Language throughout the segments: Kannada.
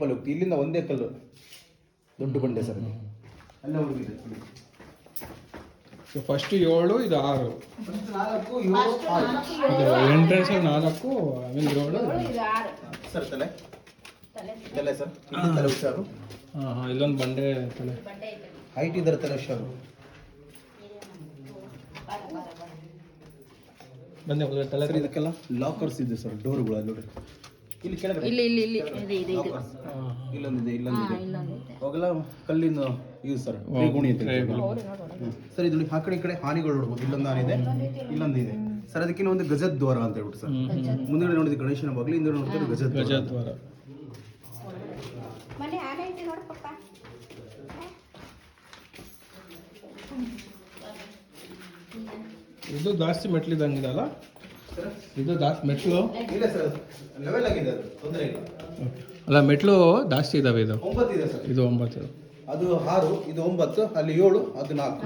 ಹೋಗ್ತೀವಿ ಇಲ್ಲಿಂದ ಒಂದೇ ಕಲ್ಲು ದೊಡ್ಡ ಬಂಡೆ ಸರ್ ಇದು ಅಲ್ಲೇ ಹೋಗಿದೆ. ಫಸ್ಟ್ 7 ಇದು 6 ಎಂಟ್ರೆನ್ಸ್ 4 ಆಮೇಲೆ 7 ಸರ್ ತಲೆ ತಲೆ ಸರ್ ತಲೆ ಹುಷಾರು. ಇಲ್ಲೊಂದು ಬಂಡೆ ತಲೆ ಹೈಟ್ ಇದ್ದಾರೆ ತಲೆ ಹುಷಾರು. ಬಂದೆ ತಲೆ ಸರ್ ಇದಕ್ಕೆಲ್ಲ ಲಾಕರ್ಸ್ ಇದೆ ಸರ್ ಡೋರ್ಗಳು ಅಲ್ಲಿ ನೋಡಿ ಇಲ್ಲಿ ಕೆಳಗಡೆ ಇಲ್ಲೊಂದಿದೆ ಅವಾಗೆಲ್ಲ ಕಲ್ಲಿನ ಯೂಸ್ ಸರ್ ಗುಣಿ ಅಂತ ಸರ್ ಇದು ಆ ಕಡೆ ಈ ಕಡೆ ಹಾನಿಗಳು ನೋಡ್ಬೋದು. ಇಲ್ಲೊಂದು ಆನೆ ಇದೆ ಇಲ್ಲೊಂದಿದೆ ಸರ್. ಅದಕ್ಕಿಂತ ಒಂದು ಗಜದ ದ್ವಾರ ಅಂತ ಹೇಳ್ಬಿಟ್ಟು ಸರ್. ಮುಂದೆ ನೋಡಿದ ಗಣೇಶನ ಬಾಗಿಲು ಹಿಂದೆ ನೋಡ್ತಾರೆ ಗಜದ ದ್ವಾರ. ಇದು ಜಾಸ್ತಿ ಮೆಟ್ಲಿದಂಗಿದಲ್ಲ ಇದು ಜಾಸ್ತಿ ಮೆಟ್ಲು ಇಲ್ಲ ಸರ್ ಲೆವೆಲ್ ಆಗಿದೆ ಅದು ತೊಂದರೆ ಇಲ್ಲ. ಅಲ್ಲ ಮೆಟ್ಲು ಜಾಸ್ತಿ ಇದಾವೆ. ಇದು 9 ಇದೆ ಸರ್. ಇದು 9 ಅದು 6 ಇದು 9 ಅಲ್ಲಿ 7 ಅದು 4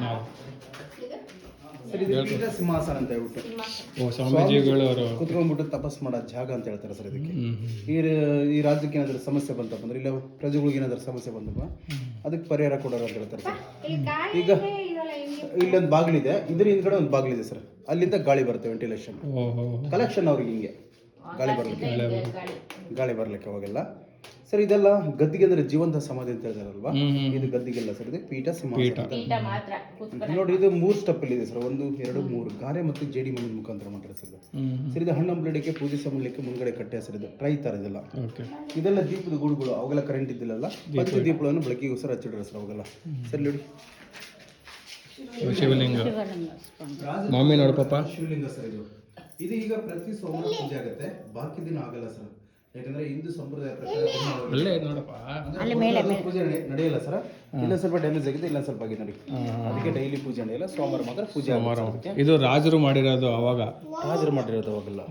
ಸರ್. ಇದು ಪೀಠ ಸಿಂಹಾಸನ ಅಂತ ಹೇಳ್ಬಿಟ್ಟು ಸ್ವಾಮೀಜಿಗಳು ಅವರು ಕುತ್ಕೊಂಡ್ಬಿಟ್ಟು ತಪಸ್ ಮಾಡೋ ಜಾಗ ಅಂತ ಹೇಳ್ತಾರೆ ಸರ್ ಇದಕ್ಕೆ. ಈ ರಾಜ್ಯಕ್ಕೆ ಏನಾದರೂ ಸಮಸ್ಯೆ ಬಂತಪ್ಪ ಅಂದ್ರೆ ಇಲ್ಲ ಪ್ರಜೆಗಳಿಗೆ ಏನಾದರೂ ಸಮಸ್ಯೆ ಬಂದಪ್ಪ ಅದಕ್ಕೆ ಪರಿಹಾರ ಕೊಡೋರು ಅಂತ ಹೇಳ್ತಾರೆ ಸರ್. ಈಗ ಇಲ್ಲೊಂದು ಬಾಗಿಲಿದೆ, ಇದ್ರ ಹಿಂದ್ಗಡೆ ಒಂದು ಬಾಗಿಲಿದೆ ಸರ್. ಅಲ್ಲಿಂದ ಗಾಳಿ ಬರುತ್ತೆ, ವೆಂಟಿಲೇಷನ್ ಕಲೆಕ್ಷನ್ ಅವ್ರಿಗೆ ಹಿಂಗೆ ಗಾಳಿ ಬರ್ಲಿಕ್ಕೆ ಅವಾಗೆಲ್ಲ ಸರ್. ಇದೆಲ್ಲ ಗದ್ದಿಗೆ ಅಂದ್ರೆ ಜೀವಂತ ಸಮಾಧಿ ಅಂತ ಹೇಳ್ತಾರಲ್ವಾ, ಇದು ಗದ್ದಿಗೆಲ್ಲ ಸರ್. ಇದು ಪೀಠ ಸಿಂಹಾಸನ ನೋಡಿ. ಇದು 3 ಸ್ಟೆಪ್ ಅಲ್ಲಿ ಇದೆ ಸರ್. 1 2 3 ಗಾರೆ ಮತ್ತು ಜೇಡಿ ಮಣ್ಣಿನ ಮುಖಾಂತರ ಮಾಡ್ತಾರೆ ಸರ್. ಸರ್ ಇದು ಹಣ್ಣಂಬ್ಲಿಕ್ಕೆ ಪೂಜೆ ಮಾಡಲಿಕ್ಕೆ ಮುಂದ್ಗಡೆ ಕಟ್ಟೆ ಸರ್. ಇದು ಟ್ರೈ ತರ ಇದೆಲ್ಲ. ಇದೆಲ್ಲ ದೀಪದ ಗೂಡುಗಳು, ಅವಾಗೆಲ್ಲ ಕರೆಂಟ್ ಇದ್ದಿಲ್ಲಲ್ಲ, ಪಂಚ ದೀಪಗಳನ್ನು ಬೆಳಕಿಗೋಸ್ಕರ ಹಚ್ಚಿಡ್ರೆ ಸರ್ ಅವಾಗೆಲ್ಲ. ಸರಿ ನೋಡಿ ಶಿವಲಿಂಗ ಮಾಮಿ ನೋಡು ಪಾಪ ಶಿವಲಿಂಗ ಸರ್. ಇದು ಈಗ ಪ್ರತಿ ಸೋಮವಾರ ಪೂಜೆ ಆಗುತ್ತೆ, ಬಾಕಿ ದಿನ ಆಗಲ್ಲ ಸರ್. ಯಾಕಂದ್ರೆ ಹಿಂದೂ ಸಂಪ್ರದಾಯ ಪ್ರಕಾರ ಪೂಜೆ ನಡೆಯಲ್ಲ ಸರ್. ಇಲ್ಲ ಸ್ವಲ್ಪ ಡ್ಯಾಮೇಜ್ ಆಗಿದೆ, ಇಲ್ಲ ಸ್ವಲ್ಪ ಆಗಿದೆ ನೋಡಿ. ಅದಕ್ಕೆ ಡೈಲಿ ಪೂಜೆ ನಡೆಯಲ್ಲ, ಸೋಮವಾರ ಮಾತ್ರ ಪೂಜೆ. ಇದು ರಾಜರು ಮಾಡಿರೋದು, ಅವಾಗ ರಾಜರು ಮಾಡಿರೋದು ಅವಾಗೆಲ್ಲ.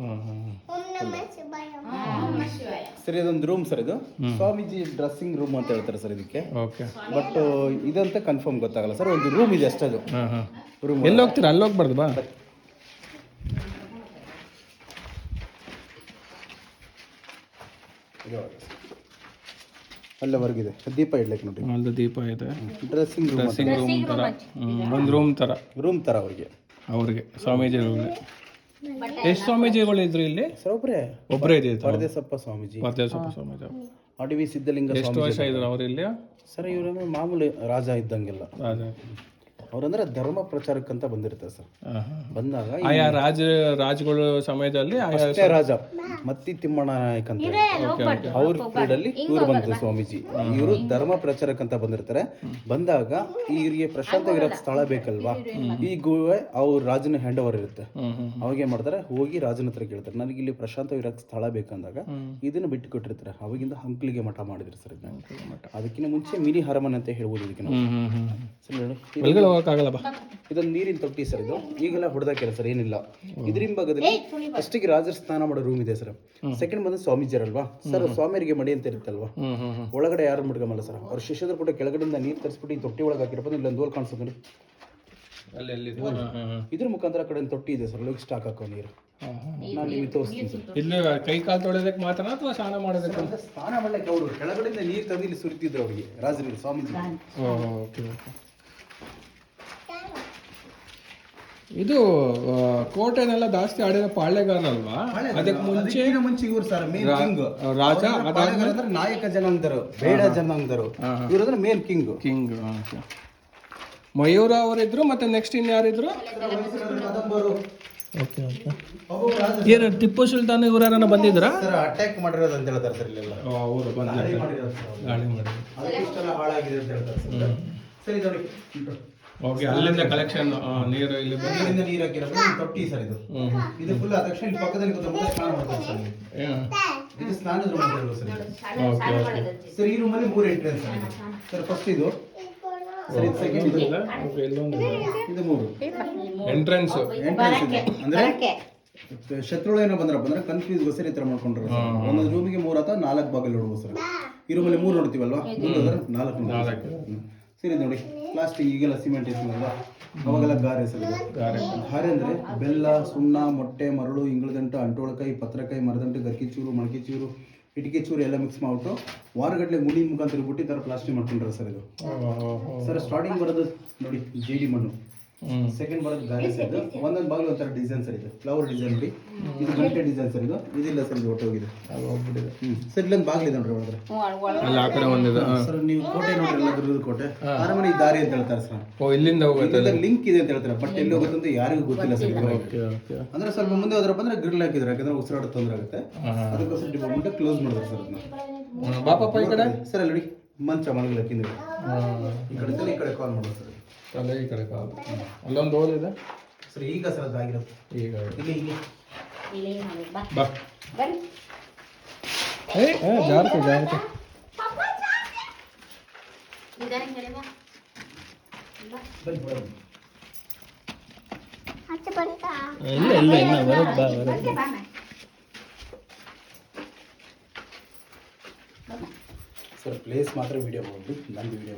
ಸರ್ ಇದೊಂದು ರೂಮ್ ಸರ್. ಇದು ಸ್ವಾಮೀಜಿ ಡ್ರೆಸ್ಸಿಂಗ್ ರೂಮ್ ಅಂತ ಹೇಳ್ತಾರೆ ಸರ್ ಇದಕ್ಕೆ. ಬಟ್ ಇದಂತ ಕನ್ಫರ್ಮ್ ಗೊತ್ತಾಗಲ್ಲ ಸರ್. ಒಂದು ರೂಮ್ ಇದೆ ಅಷ್ಟೇ. ಅದು ರೂಮ್ ಎಲ್ಲಿ ಹೋಗ್ತೀರಾ? ಅಲ್ಲಿ ಹೋಗ್ಬಾರ್ದು ಬಾ. ಅಲ್ಲವರೆಗಿದೆ ದೀಪ ಇಡ್ಲಿಕ್ಕೆ ನೋಡಿ. ಅಲ್ಲಿ ದೀಪ ಇದೆ. ಡ್ರೆಸ್ಸಿಂಗ್ ರೂಮ್ ತರ, ಒಂದು ರೂಮ್ ತರ ಅವ್ರಿಗೆ ಸ್ವಾಮೀಜಿಗಳು. ಎಷ್ಟು ಸ್ವಾಮೀಜಿಗಳು ಇದ್ರು ಇಲ್ಲಿ ಸರ್? ಒಬ್ಬರೇ ಇದೆ. ಪರದೇಸಪ್ಪ ಸ್ವಾಮೀಜಿ. ಅಡವಿ ಸಿದ್ಧಲಿಂಗ. ಎಷ್ಟು ವರ್ಷ ಇದ್ರು ಅವ್ರು ಇಲ್ಲಿ ಸರ್? ಇವ್ರ ಮಾಮೂಲಿ ರಾಜ ಇದ್ದಂಗೆಲ್ಲ. ಅವ್ರಂದ್ರೆ ಧರ್ಮ ಪ್ರಚಾರಕ್ಕಂತ ಬಂದಿರ್ತಾರೆ ಸರ್. ಬಂದಾಗ ಆಯಾ ರಾಜಗಳು ಸಮಯದಲ್ಲಿ ಅಷ್ಟೇ ರಾಜ ಮತ್ತಿ ತಿಮ್ಮಣ್ಣ ನಾಯಕ್ ಅಂತ ಅವ್ರ ಪೀರಿಯಡ್ ಅಲ್ಲಿ ಇವ್ರು ಬಂದ್ರು ಸ್ವಾಮೀಜಿ. ಇವರು ಧರ್ಮ ಪ್ರಚಾರಕ್ಕಂತ ಬಂದಿರ್ತಾರೆ. ಬಂದಾಗ ಇವರಿಗೆ ಪ್ರಶಾಂತ ಇರಕ್ ಸ್ಥಳ ಬೇಕಲ್ವಾ, ಈಗ ಅವ್ರ ರಾಜನ ಹ್ಯಾಂಡ್ ಓವರ್ ಇರುತ್ತೆ. ಅವಾಗ ಏನ್ ಮಾಡ್ತಾರೆ, ಹೋಗಿ ರಾಜನ ಹತ್ರ ಕೇಳ್ತಾರೆ, ನನಗೆ ಇಲ್ಲಿ ಪ್ರಶಾಂತ ಇರಕ್ ಸ್ಥಳ ಬೇಕಂದಾಗ ಇದನ್ನ ಬಿಟ್ಟು ಕೊಟ್ಟಿರ್ತಾರೆ. ಅವಾಗಿಂದ ಹಂಕ್ಲಿಗೆ ಮಠ ಮಾಡಿದ್ರು ಸರ್. ಅದಕ್ಕಿಂತ ಮುಂಚೆ ಮಿನಿ ಹರಮನ್ ಅಂತ ಹೇಳ್ಬೋದು ಇದಕ್ಕೆ. ಇದೊಂದು ನೀರಿನ ತೊಟ್ಟಿ ಸರ್. ಇದು ಈಗೆಲ್ಲ ಹೊಡೆದಾಕಿಲ್ಲ ಸರ್, ಏನಿಲ್ಲ. ಇದ್ರ ಹಿಂಭಾಗದಲ್ಲಿ ಫಸ್ಟಿಗೆ ರಾಜರ ಸ್ನಾನ ಮಾಡೋ ರೂಮ್ ಇದೆ ಸರ್. ಸೆಕೆಂಡ್ ಬಂದು ಸ್ವಾಮೀಜಿಯರಲ್ವಾ ಸರ್, ಸ್ವಾಮಿಯರಿಗೆ ಮಡಿ ಅಂತ ಇರುತ್ತಲ್ವಾ, ಒಳಗಡೆ ಯಾರು ಮುಡ್ಗಮಲ್ಲ ಸರ್. ಅವ್ರ ಶಿಷ್ಯರು ಕೂಡ ಕೆಳಗಡೆಯಿಂದ ನೀರು ತರಿಸ್ಬಿಟ್ಟು ಈ ತೊಟ್ಟಿ ಒಳಗೆ ಹಾಕಿರಪ್ಪ. ಇಲ್ಲೊಂದು ಹೋಲ್ ಕಾಣಿಸುತ್ತೆ ನೋಡಿ, ಇದ್ರ ಮುಖಾಂತರ ಕಡೆ ತೊಟ್ಟಿ ಇದೆ ಸರ್. ಲೋಗಿ ಸ್ಟಾಕ್ ಹಾಕೋ ನೀರು ನಾನು ನಿಮಗೆ ತೋರಿಸ್ತೀನಿ ಸರ್. ಇಲ್ಲಿ ಕೈ ಕಾಲು ತೊಳೆದಕ್ಕೆ ಮಾತ್ರ ಅಥವಾ ಸ್ನಾನ ಮಾಡೋದಕ್ಕೆ? ಸ್ನಾನ ಮಾಡ್ಲಿಕ್ಕೆ ಅವರು ಕೆಳಗಡೆಯಿಂದ ನೀರು ತಂದು ಇಲ್ಲಿ ಸುರಿತಿದ್ರು ಅವರಿಗೆ, ರಾಜರಿಗೆ, ಸ್ವಾಮೀಜಿ. ಇದು ಕೋಟೆನೆಲ್ಲ ಜಾಸ್ತಿ ಆಡಿದ ಪಾಳೆಗಾರ ಅಲ್ವಾ? ಅದಕ್ಕೆ ಮುಂಚೆ ಇವರು ಸರ್ ಮೇನ್ ಕಿಂಗ್ ರಾಜ. ಅದಾದ್ಮೇಲೆ ನಾಯಕ ಜನಾಂಗದರು, ಬೇಡ ಜನಾಂಗದರು, ಇವರಂದ್ರೆ ಮೇನ್ ಕಿಂಗ್. ಮಯೂರ ಅವರಿದ್ರು, ಮತ್ತೆ ನೆಕ್ಸ್ಟ್ ಇನ್ಯಾರಿದ್ರು? ಏನು ಟಿಪ್ಪು ಸುಲ್ತಾನ್ ಇವರ ಬಂದಿದ್ರ? ಅಟ್ಯಾಕ್ ಮಾಡಿರೋದು ಅಂತ ಹೇಳ್ತಾರೆ ಸರ್. ಇಲ್ಲೆಲ್ಲ ಅವರು ಹಾಳಾಗಿದೆ ಅಂತ ಹೇಳ್ತಾರೆ ಸರ್. ನೋಡಿ ಓಕೆ, ಅಲ್ಲಿಂದ ಕಲೆಕ್ಷನ್ ನೀರು ಇಲ್ಲಿ ಇಲ್ಲಿಂದ ನೀರು ಹಾಕಿರೋದು ತೊಟ್ಟಿ ಸರ್. ಇದು ಫುಲ್ ಆದ ತಕ್ಷಣ ಇಲ್ಲಿ ಪಕ್ಕದಲ್ಲಿ ಕೂತ್ಕೊಂಡು ಸ್ನಾನ ಮಾಡ್ತಾರೆ ಸರ್. ಇದು ಸ್ನಾನದ ರೂಮ್ ಅಂತ ಹೇಳ್ಬೋದು ಸರ್. ಸರ್ ಈ ರೂಮಲ್ಲಿ 3 ಎಂಟ್ರೆನ್ಸ್ ಸರ್. ಫಸ್ಟ್ ಇದು ಸರ್, ಇದು ಸೆಕೆಂಡ್, ಇದು 3 ಎಂಟ್ರೆನ್ಸ್ ಇದೆ. ಅಂದ್ರೆ ಶತ್ರುಗಳು ಏನೋ ಬಂದ್ರಪ್ಪ ಅಂದ್ರೆ ಕನ್ಫ್ಯೂಸ್ ಗೋಸ್ಕರ ಈ ತರ ಮಾಡ್ಕೊಂಡ್ರು. ಒಂದೊಂದು ರೂಮಿಗೆ 3 ಅಥವಾ 4 ಬಾಗಿಲು ನೋಡ್ಬೋದು ಸರ್. ಈ ರೂಮಲ್ಲಿ 3 ನೋಡ್ತೀವಲ್ವಾ, 4 ಸರಿ ನೋಡಿ. ಪ್ಲಾಸ್ಟಿಕ್ ಈಗೆಲ್ಲ ಸಿಮೆಂಟ್ ಇರ್ತೀವಲ್ವಾ, ಅವಾಗೆಲ್ಲ ಗಾರೆ ಸರ್. ಗಾರೆ ಅಂದ್ರೆ ಬೆಲ್ಲ, ಸುಣ್ಣ, ಮೊಟ್ಟೆ, ಮರಳು, ಇಂಗಳದಂಟು, ಅಂಟೋಳಕಾಯಿ, ಪತ್ರಕಾಯಿ, ಮರದಂಟು, ಗರ್ಕಿಚೂರು, ಮಣಕಿಚೂರು, ಇಟ್ಟಿಗೆ ಚೂರು ಎಲ್ಲ ಮಿಕ್ಸ್ ಮಾಡ್ಬಿಟ್ಟು ವಾರಗಟ್ಟಲೆ ಮುಡಿ ಮುಖಾಂತರ ಬಿಟ್ಟು ಈ ಥರ ಪ್ಲಾಸ್ಟಿಕ್ ಮಾಡ್ಕೊಂಡ್ರೆ ಸರ್ ಇದು. ಸರ್ ಸ್ಟಾರ್ಟಿಂಗ್ ಬರೋದು ನೋಡಿ ಜೇಡಿ ಮಣ್ಣು, ಸೆಕೆಂಡ್ ಬರೋದು ಗಾರೆ ಸರ್. ಇದು ಒಂದೊಂದು ಬಾಗಿಲು ಒಂಥರ ಡಿಸೈನ್ ಸರ್. ಇದು ಫ್ಲವರ್ ಡಿಸೈನ್ ನೋಡಿ, ಇದು ಗಂಟೆ ಡಿಸೈನ್ ಸರ್. ಇದು ಇದಿಲ್ಲ ಸರ್, ಇದು ಒಟ್ಟೋಗಿದೆ ಸರ್. ಇಲ್ಲೊಂದು ಬಾಗಿಲು ಇದೆ ನೋಡ್ರಿ ಒಳಗಡೆ ಸರ್. ನೀವು ಕೋಟೆ ನೋಡ್ರಿ, ಎಲ್ಲ ದುರ್ಗದ ಕೋಟೆ, ಅರಮನೆ ದಾರಿ ಅಂತ ಹೇಳ್ತಾರೆ ಸರ್. ಇಲ್ಲಿಂದ ಹೋಗುತ್ತೆ, ಲಿಂಕ್ ಇದೆ ಅಂತ ಹೇಳ್ತಾರೆ, ಬಟ್ ಎಲ್ಲಿ ಹೋಗುತ್ತೆ ಅಂತ ಯಾರಿಗೂ ಗೊತ್ತಿಲ್ಲ ಸರ್. ಅಂದ್ರೆ ಸ್ವಲ್ಪ ಮುಂದೆ ಹೋದ್ರ ಬಂದ್ರೆ ಗ್ರಿಲ್ ಹಾಕಿದ್ರೆ, ಯಾಕಂದ್ರೆ ಉಸಿರಾಡ ತೊಂದರೆ ಆಗುತ್ತೆ, ಅದಕ್ಕೋಸ್ಕರ ಡಿಪಾರ್ಟ್ಮೆಂಟ್ ಕ್ಲೋಸ್ ಮಾಡಿದ್ರು ಸರ್ ಅದನ್ನ. ಬಾಪಪ್ಪ ಈ ಕಡೆ ಸರ್ ಅಲ್ಲಿ ನೋಡಿ ಮಂಚ ಮಲಗಲಕ್ಕಿಂದ್ರೆ ಈ ಕಡೆ ಈ ಕಡೆ ಕಾಲ್ ಮಾಡೋದು ಸರ್. ಅಲ್ಲೇ ಈ ಕಡೆ ಕಾಲು, ಅಲ್ಲೊಂದು ಹೋಲಿದೆ ಸರ್. ಈಗ ಸರ್ ಅದಾಗಿರುತ್ತೆ, ಈಗ ಬಾ ಜಾಗ್ರತೆ ಜಾಗ್ರತೆ. ಇಲ್ಲ ಇಲ್ಲ ಇಲ್ಲ ಬರೋದು ಬಾ ಬರೋದು. ಸರ್ ಪ್ಲೇಸ್ ಮಾತ್ರ ವಿಡಿಯೋ ಮಾಡ್ಬೋದು, ನಂದು ವಿಡಿಯೋ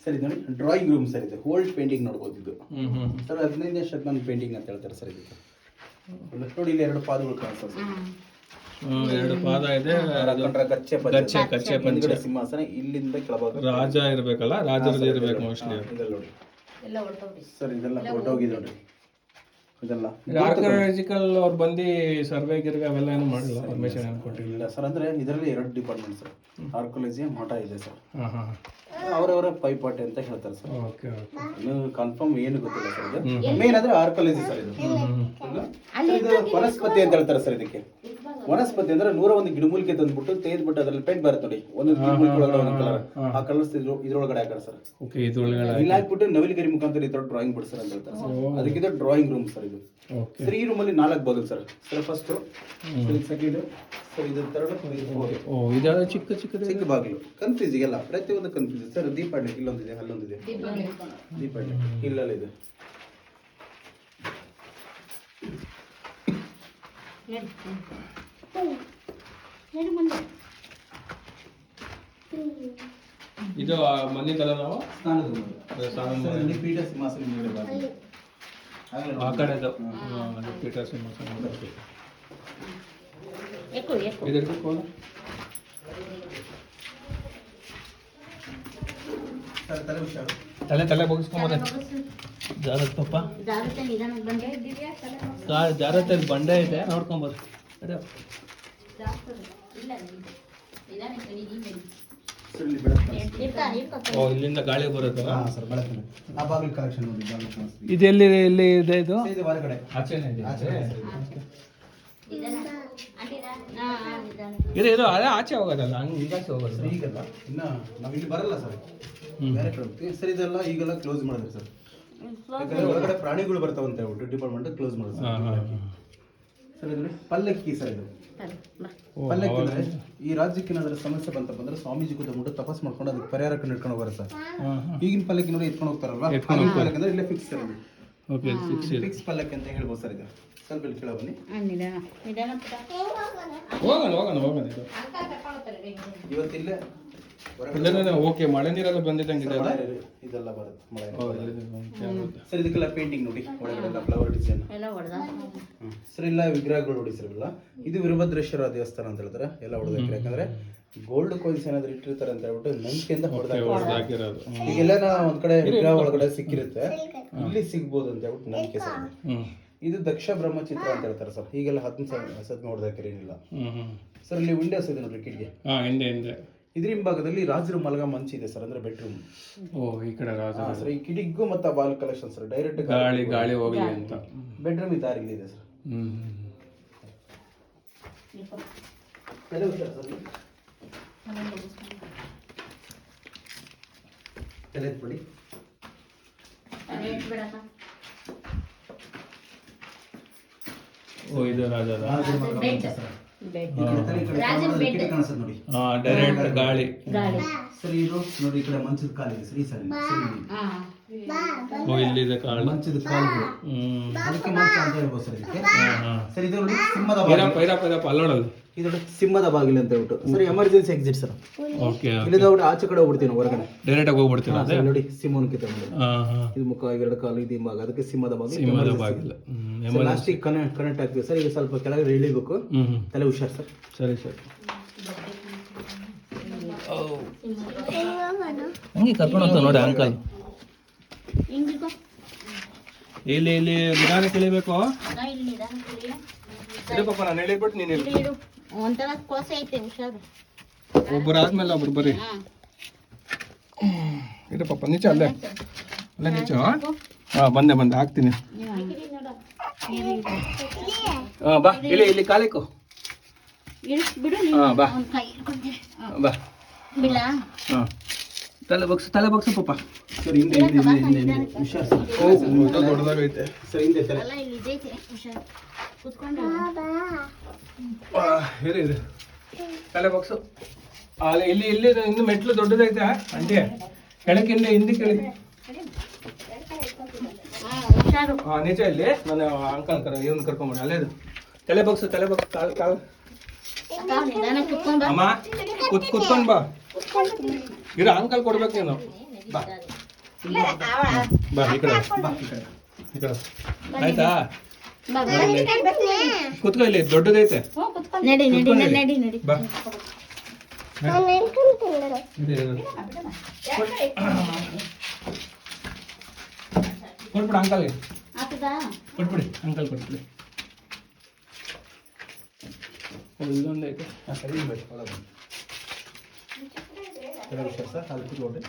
ಸರ್. ಇದು ನೋಡಿ ಡ್ರಾಯಿಂಗ್ ರೂಮ್ ಸರ್. ಇದು ಓಲ್ಡ್ ಪೇಂಟಿಂಗ್ ನೋಡ್ಬೋದು ಇದು ಸರ್. 15ನೇ ಶತಮಾನ ಪೇಂಟಿಂಗ್ ಅಂತ ಹೇಳ್ತಾರೆ ಸರ್. ಇದು ನೋಡಿ, ಇಲ್ಲಿ 2 ಪಾದಗಳು ಕಾಣಿಸ್ತದೆ, 2 ಪಾದ ಇದೆ, ಗಚ್ಚೆ ಗಚ್ಚೆ ಪಂಚೆ ಸಿಂಹಾಸನ. ಇಲ್ಲಿಂದ ಕೆಳಭಾಗ ರಾಜ ಇರ್ಬೇಕಲ್ಲ, ರಾಜರದ್ದು ಇರ್ಬೇಕು ಮೋಸ್ಟ್ಲಿ. ಇದೆಲ್ಲ ನೋಡಿ ಸರ್, ಇದೆಲ್ಲ ಹೊರಟೋಗಿದೆ ನೋಡಿ. ಇದೆಲ್ಲ ಆರ್ಕಿಯಾಲಜಿಕಲ್ ಅವ್ರು ಬಂದು ಸರ್ವೆ ಗಿರ್ವೆ ಅವೆಲ್ಲ ಏನು ಮಾಡಿಲ್ಲ, ಪರ್ಮಿಷನ್ ಏನು ಕೊಟ್ಟಿಲ್ಲ ಸರ್. ಅಂದ್ರೆ ಇದರಲ್ಲಿ 2 ಡಿಪಾರ್ಟ್ಮೆಂಟ್ ಸರ್. ಆರ್ಕಿಯಾಲಜಿ, ಮಠ ಇದೆ ಸರ್. ಅವರವರ ಪೈಪಾಟಿ ಅಂತ ಹೇಳ್ತಾರೆ ಸರ್. ಓಕೆ ಇನ್ನು ಕನ್ಫರ್ಮ್ ಏನು ಗೊತ್ತಿಲ್ಲ ಸರ್. ಇದು ಮೇನ್ ಅಂದ್ರೆ ಆರ್ಕಿಯಾಲಜಿ ಸರ್. ಇದು ವನಸ್ಪತಿ ಅಂತ ಹೇಳ್ತಾರೆ ಸರ್. ಇದಕ್ಕೆ ವನಸ್ಪತಿ ಅಂದ್ರೆ 101 ಗಿಡಮೂಲಿಕೆ ತಂದ್ಬಿಟ್ಟು ತೆಗೆದ್ಬಿಟ್ಟು ಅದ್ರಲ್ಲಿ ಪೇಂಟ್ ಬರುತ್ತೆ ನೋಡಿ, ಒಂದು ಗಿಡಮೂಲಿಕೆ ಒಳಗಡೆ ಒಂದೊಂದು ಕಲರ್, ಆ ಕಲರ್ಸ್ ಇದ್ರೊಳಗಡೆ ಹಾಕಾರ ಸರ್. ಓಕೆ, ಇದ್ರೊಳಗಡೆ ಇಲ್ಲಿ ಹಾಕ್ಬಿಟ್ಟು ನವಿಲುಗರಿ ಮುಖಾಂತರ ಈ ತರ ಡ್ರಾಯಿಂಗ್ ಬಿಡ್ಸರ್ ಅಂತ ಹೇಳ್ತಾರೆ ಸರ್. ಅದಕ್ಕೆ ಇದು ಡ್ರಾಯಿಂಗ್ ರೂಮ್ ಸರ್. ಇದು ಸರ್ ಈ ರೂಮಲ್ಲಿ 4 ಬಾಗಿಲು sir. Sir first, second sir, ಇದು ಥರ್ಡ್, ಓ ಇದೆಲ್ಲ ಚಿಕ್ಕ ಚಿಕ್ಕ ಬಾಗಿಲು. ಕನ್ಫ್ಯೂಸ್ ಎಲ್ಲ, ಪ್ರತಿಯೊಂದು ಕನ್ಫ್ಯೂಸ್ ಸರ್. ದೀಪ ಇಡ್ಲಿಕ್ಕೆ ಇಲ್ಲೊಂದಿದೆ, ಅಲ್ಲೊಂದಿದೆ ದೀಪ ಇಡ್ಲಿಕ್ಕೆ, ಇಲ್ಲಲ್ಲಿದೆ. ಇದು ಮನೆ ಕಲ ನಾವು ಸ್ನಾನದ ಪೀಠ ಸಿಂಹಾಸನ ಆ ಕಡೆ ಪೀಠ ಸಿಂಹಾಸನ ಇದಕ್ಕೆ ಕೋಲ ತಲೆ ಬಗ್ಸ್ಕೊಂಬ ಜಾರತ್ತಪ್ಪ, ಜಾರತ್ತೆ ಬಂಡೆ ಇದೆ ನೋಡ್ಕೊಂಬರ್ರಿ. ಅದೇ ಓ ಇಲ್ಲಿಂದ ಗಾಳಿ ಬರುತ್ತಲ್ಲ ಸರ್. ಬೆಳಕಿನ ಆ ಬಾಗಿಲು ಕಲೆಕ್ಷನ್ ನೋಡಿ, ಇದು ಎಲ್ಲಿ ಎಲ್ಲಿ ಇದೆ? ಇದು ಹೊರಗಡೆ ಆಚೆನೇ ಇದೆ. ಇದು ಇದು ಅದೇ ಆಚೆ ಹೋಗೋದಲ್ಲ, ಹಂಗೆ ಈಗಾಚೆ ಹೋಗೋದು. ಈಗಲ್ಲ, ಇನ್ನ ನಾವು ಇಲ್ಲಿ ಬರಲ್ಲ ಸರ್, ಬೇರೆ ಕಡೆ ಹೋಗ್ತೀವಿ ಸರ್. ಇದೆಲ್ಲ ಈಗೆಲ್ಲ ಕ್ಲೋಸ್ ಮಾಡಿದ್ರಿ ಸರ್, ಯಾಕಂದ್ರೆ ಹೊರಗಡೆ ಪ್ರಾಣಿಗಳು ಬರ್ತಾವಂತ ಹೇಳ್ಬಿಟ್ಟು ಡಿಪಾರ್ಟ್ಮೆಂಟ್ ಕ್ಲೋಸ್ ಮಾಡೋದು ಸರ್. ಇದು ಪಲ್ಲಕ್ಕಿ ಸರ್. ಇದು ಪಲ್ಲಕ್ಕಿ ಅಂದ್ರೆ ಈ ರಾಜ್ಯಕ್ಕೆ ಏನಾದ್ರೂ ಸಮಸ್ಯೆ ಬಂತಪ್ಪ ಅಂದ್ರೆ ಸ್ವಾಮೀಜಿ ಕೂತ್ಬಿಟ್ಟು ತಪಸ್ ಮಾಡ್ಕೊಂಡು ಅದಕ್ಕೆ ಪರಿಹಾರಕ್ಕೆ ಇಟ್ಕೊಂಡು ಹೋಗೋರು ಸರ್. ಈಗಿನ ಪಲ್ಲಕ್ಕಿ ನೋಡಿ ಎತ್ಕೊಂಡು ಹೋಗ್ತಾರಲ್ವಾ, ಪಲ್ಲಕ್ಕಿ ಅಂದ್ರೆ ಇಲ್ಲೇ ಫಿಕ್ಸ್ ಸರ್. ಫಿಕ್ಸ್ ಪಲ್ಲಕ್ಕಿ ಅಂತ ಹೇಳ್ಬೋದು ಸರ್. ಇದು ಸ್ವಲ್ಪ ಇಲ್ಲಿ ಕೆಳಗೆ ಬನ್ನಿ, ಇವತ್ತಿಲ್ಲೇ ಓಕೆ. ಮಳೆ ನೀರೆಲ್ಲ ಬಂದಿದ್ದಂಗೆ ಇದೆಲ್ಲ ಬರುತ್ತೆ ಸರ್. ಇದಕ್ಕೆಲ್ಲ ಪೇಂಟಿಂಗ್ ನೋಡಿ, ಒಳಗಡೆ ಫ್ಲವರ್ ಡಿಸೈನ್ ಸರ್. ಇಲ್ಲ ವಿಗ್ರಹಗಳು ನೋಡಿ ಸರ್. ಇಲ್ಲ ಇದು ವೀರಭದ್ರೇಶ್ವರ ದೇವಸ್ಥಾನ ಅಂತ ಹೇಳ್ತಾರೆ, ಎಲ್ಲ ಹೊಡೆದಾಕಿರ. ಯಾಕಂದ್ರೆ ಗೋಲ್ಡ್ ಕಾಯಿನ್ಸ್ ಏನಾದ್ರು ಇಟ್ಟಿರ್ತಾರೆ ಅಂತ ಹೇಳ್ಬಿಟ್ಟು ನಂಬಿಕೆಯಿಂದ ಹೊಡೆದಾಕಿರೋದು. ಈಗೆಲ್ಲ ಒಂದ್ ಕಡೆ ವಿಗ್ರಹ ಒಳಗಡೆ ಸಿಕ್ಕಿರುತ್ತೆ, ಇಲ್ಲಿ ಸಿಗ್ಬೋದು ಅಂತ ಹೇಳ್ಬಿಟ್ಟು ನಂಬಿಕೆ ಸರ್. ಇದು ದಕ್ಷ ಬ್ರಹ್ಮಚಿತ್ರ ಅಂತ ಹೇಳ್ತಾರೆ ಸರ್. ಈಗೆಲ್ಲ 10 ಸತ್ ಹೊಡೆದಾಕಿರೇನಿಲ್ಲ ಸರ್. ಇಲ್ಲಿ ವಿಂಡೋಸ್ ಇದೆ ನೋಡ್ರಿ, ಕಿಟಕಿ. ಇದ್ರ ಹಿಂಭಾಗದಲ್ಲಿ ರಾಜರು ಮಲಗ ಮಂಚ ಇದೆ ಸರ್, ಅಂದ್ರೆ ಬೆಡ್ರೂಮ್. ಓ ಈ ಕಡೆ ರಾಜ ಸರ್. ಈ ಕಿಡಿಗೂ ಮತ್ತೆ ಬಾಲ್ ಕಲೆಕ್ಷನ್ ಸರ್. ಡೈರೆಕ್ಟ್ ಗಾಳಿ ಹೋಗ್ಲಿ ಅಂತ ಬೆಡ್ರೂಮ್ ಈ ದಾರಿ ಇದೆ ಸರ್. ತಲೆ ಎತ್ಬಿಡಿ. ಓ ಇದು ರಾಜರ ನೋಡಿ, ಡೈರೆಕ್ಟ್ ಗಾಳಿ ಸರಿ. ಇದು ನೋಡಿ, ಈ ಕಡೆ ಮಂಚದ ಕಾಲಿದೆ ಸರಿ ಸರ್. ಓ ಇಲ್ಲಿದೆ ಕಾಳು, ಮಂಚದ ಕಾಲುಗಳು, ಅದಕ್ಕೆ ಮಂಚ ಅಂತ ಹೇಳ್ಬೋದು ಸರ್ ಇದಕ್ಕೆ ಸರ್. ಇದು ನೋಡಿ ಸಿಂಹದ ಪೈರಪ್ಪ ಅಲ್ಲೋಡಲ್ಲ ಇದು ನೋಡಿ ಸಿಂಹದ ಬಾಗಿಲು ಅಂತ ಹೇಳ್ಬಿಟ್ಟು sir emergency exit sir. Okay ಇಲ್ಲಿಂದ ಹೋಗ್ಬಿಟ್ಟು ಆಚೆ ಕಡೆ ಹೋಗ್ಬಿಡ್ತೀವಿ ನಾವು ಹೊರಗಡೆ. ಡೈರೆಕ್ಟ್ ಆಗಿ ಹೋಗ್ಬಿಡ್ತೀರಾ ಅದೇ? ನೋಡಿ ಸಿಂಹನ ಕಿತ್ತ ನೋಡಿ. ಇದು ಮುಖ, ಎರಡು ಕಾಲು, ಇದು ಹಿಂಭಾಗ, ಅದಕ್ಕೆ ಸಿಂಹದ ಬಾಗಿಲು. ಲಾಸ್ಟಿಗೆ ಕನೆಕ್ಟ್ ಆಗ್ತೀವಿ ಸರ್. ಈಗ ಸ್ವಲ್ಪ ಕೆಳಗಡೆ ಇಳಿಬೇಕು, ತಲೆ ಹುಷಾರ್ ಸರ್. ಸರಿ ಸರಿ. ಹಂಗೆ ಕರ್ಕೊಂಡು ಹೋಗ್ತಾವ ನೋಡಿ ಅಂಕಲ್. ಇಲ್ಲಿ ನಿಧಾನಕ್ಕೆ ಇಳಿಬೇಕು. ಪಾಪ ನಾನು ಹೇಳಿಬಿಟ್ಟು ನೀನು ಒಂಥರ ಕೋಸೆ ಐತೆ, ಹುಷಾರು. ಒಬ್ಬರು ಆದ್ಮೇಲೆ ಒಬ್ರು ಬರ್ರಿ. ಇಡು ಪಾಪ ನಿಜ ಅಲ್ಲೇ ನಿಜ. ಬಂದೆ ಹಾಕ್ತೀನಿ. ಬಾ ಇಲ್ಲಿ ಕಾಲಿಕ್ಕು. ಬಿಡು, ಬಾ ಕೈ ಹಿಡ್ಕೊಂತೀನಿ. ಬಾ. ಬಿಡ. ತಲೆ ಬಗ್ಸು ಪಾಪ. ಸರ್ ಹಿಂದೆ ಹುಷಾರ್ ಸರ್. ದೊಡ್ಡದಾಗೈತೆ ಸರ್ ಹಿಂದೆ ತಲೆ. ಅಲ್ಲ ಇಲ್ಲಿ ಇದೈತೆ, ಹುಷಾರು. ಕುತ್ಕೊಂಡು ಇದೆ ತಲೆ ಬಗ್ಸು. ಇಲ್ಲಿ ಇನ್ನು ಮೆಟ್ಲು ದೊಡ್ಡದೈತೆ ಅಂಟೆ. ಕೆಳಕ್ಕೆ ಹಿಂದೆ ಕೇಳಿ. ಹುಷಾರು. ನಿಜ ಇಲ್ಲಿ ನಾನು ಅಂಕಲ್ ಇವನ್ ಕರ್ಕೊಂಬ. ಅಲ್ಲೇ ತಲೆ ಬಗ್ಸು ಕಾಲು. ನಿಧಾನ ಕುತ್ಕೊಂಡ್ ಬಾ. ಅಮ್ಮ ಕುತ್ಕೊಂಡ್ ಬಾ. ಇರ ಅಂಕಲ್ ಕೊಡ್ಬೇಕು ನೀನು. ಬಾ ಈ ಕಡೆ ಆಯ್ತಾ? ಕುತ್ಕೋ, ಇಲ್ಲಿ ದೊಡ್ಡದೈತೆ. ನಡಿ. ಬಾ ಕೊಟ್ಬಿಡು ಅಂಕಲ್ಗೆ. ಕೊಟ್ಬಿಡಿ ಅಂಕಲ್ ಕೊಟ್ಬಿಡಿ. ಇಲ್ಲೊಂದೈತೆ. ಸರಿ ಹುಷಾರ್ ಸರ್. ಅಲ್ಲಿ ಕೂತ್ಕೊಳ್ಳಿ.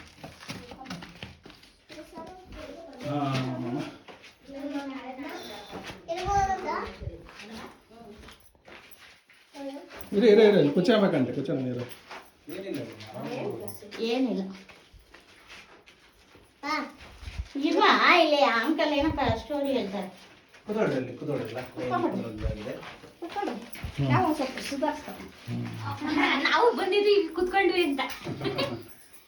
ಇರಿ ಕುಚ್ಚಾಬೇಕಂತೆ. ಕುಚ್ಚ ನೀರು ಏನಿಲ್ಲ. ಇಲ್ಲ ಇಲ್ಲಿ ಅಂಕಲ್ ಏನಪ್ಪ ಸ್ಟೋರಿ ಹೇಳ್ತಾರೆ. ನಾವು ಸ್ವಲ್ಪ ಸುಧಾರಿಸ್ತಾರೆ. ನಾವು ಬಂದಿದ್ವಿ ಕುತ್ಕೊಂಡ್ವಿ ಅಂತ.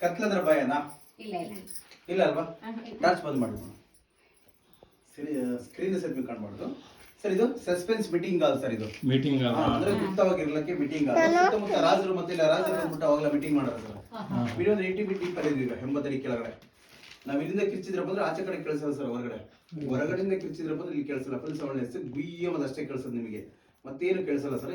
ಕತ್ಲಂದ್ರ ಭಯನಾ? ಇಲ್ಲ ಇಲ್ಲ ಅಲ್ವಾ? ಟಾರ್ಚ್ ಬಂದ್ ಮಾಡಿ. ಸ್ಕ್ರೀನ್ ಸೆಟ್ ಕಾಣಬಾರ್ದು ಸರ್. ಇದು ಸಸ್ಪೆನ್ಸ್ ಮೀಟಿಂಗ್ ಹಾಲ್ ಸರ್. ಇದು ಮೀಟಿಂಗ್ ಅಂದ್ರೆ ಗುಪ್ತವಾಗಿರ್ಲಿಕ್ಕೆ ಮೀಟಿಂಗ್ ಹಾಲ್. ಸುತ್ತಮುತ್ತ ರಾಜರು ಮತ್ತೆ ಇಲ್ಲ ರಾಜರು ಬಂದ್ಬಿಟ್ಟು ಅವಾಗಲ ಮೀಟಿಂಗ್ ಮಾಡೋದು ಸರ್. ವಿಡಿಯೋ 80 ಫೀಟ್ ಡೀಪ್ ಅಲ್ಲಿ ಇದೀವಿ, 80 ಅಡಿ ಕೆಳಗಡೆ. ನಾವ್ ಇಲ್ಲಿಂದ ಕಿರ್ಚಿದ್ರೆ ಬಂದ್ರೆ ಆಚೆ ಕಡೆ ಕೇಳಿಸಲ್ಲ ಸರ್. ಹೊರಗಡೆಯಿಂದ ಕಿರ್ಚಿದ್ರೆ ಬಂದ್ರೆ ಇಲ್ಲಿ ಕೇಳಿಸಲ್ಲ. ಫುಲ್ ಸೌಂಡ್ ಗುಯ್ಯ ಅಷ್ಟೇ ಕೇಳಿಸೋದು ನಿಮಗೆ, ಮತ್ತೇನು ಕೇಳಿಸಲ್ಲ ಸರ್.